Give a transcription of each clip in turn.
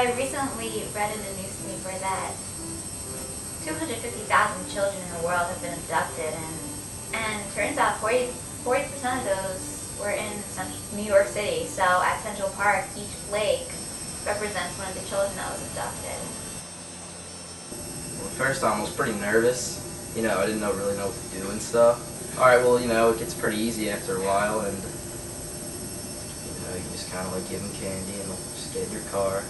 I recently read in a newspaper that 250,000 children in the world have been abducted, and turns out 40% of those were in New York City. So at Central Park, each flake represents one of the children that was abducted. Well, first I was pretty nervous. I didn't really know what to do and stuff. Alright, well, it gets pretty easy after a while, and you just kind of give them candy and just get in your car.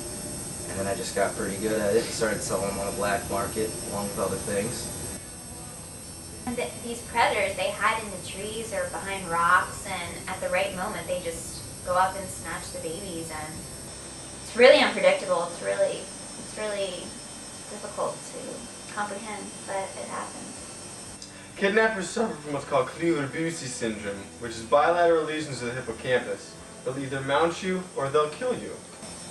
And then I just got pretty good at it and started selling them on the black market along with other things. And these predators, they hide in the trees or behind rocks, and at the right moment they just go up and snatch the babies, and it's really unpredictable. It's really difficult to comprehend, but it happens. Kidnappers suffer from what's called Cleaver-Bucy syndrome, which is bilateral lesions of the hippocampus. They'll either mount you or they'll kill you.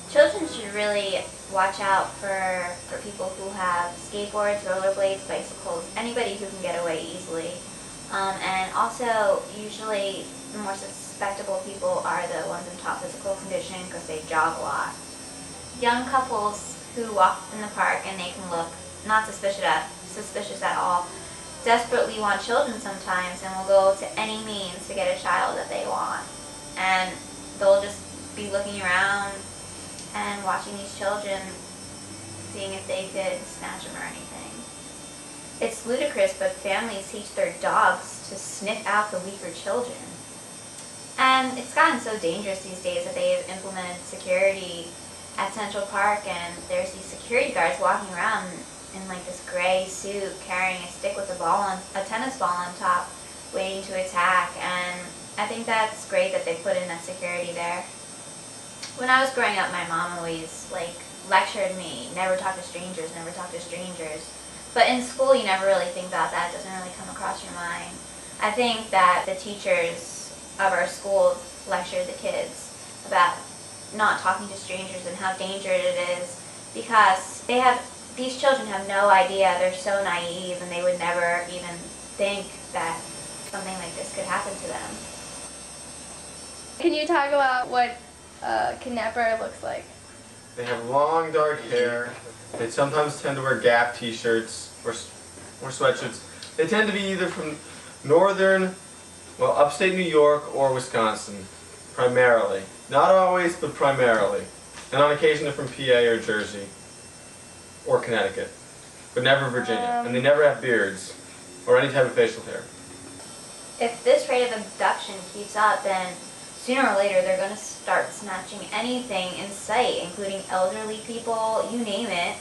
Children should really watch out for people who have skateboards, rollerblades, bicycles, anybody who can get away easily. And also, usually the more susceptible people are the ones in top physical condition because they jog a lot. Young couples who walk in the park and they can look not suspicious at all, desperately want children sometimes, and will go to any means to get a child that they want. And they'll just be looking around and watching these children, seeing if they could snatch them or anything. It's ludicrous, but families teach their dogs to sniff out the weaker children. And it's gotten so dangerous these days that they've implemented security at Central Park, and there's these security guards walking around in this gray suit, carrying a stick with a tennis ball on top, waiting to attack. And I think that's great that they put in that security there. When I was growing up, my mom always lectured me, never talk to strangers, never talk to strangers. But in school, you never really think about that. It doesn't really come across your mind. I think that the teachers of our schools lectured the kids about not talking to strangers and how dangerous it is, because these children have no idea. They're so naive, and they would never even think that something like this could happen to them. Can you talk about what a kidnapper looks like? They have long, dark hair. They sometimes tend to wear Gap t-shirts or sweatshirts. They tend to be either from upstate New York or Wisconsin, primarily. Not always, but primarily. And on occasion they're from PA or Jersey or Connecticut, but never Virginia. And they never have beards or any type of facial hair. If this rate of abduction keeps up, then sooner or later they're going to start snatching anything in sight, including elderly people, you name it.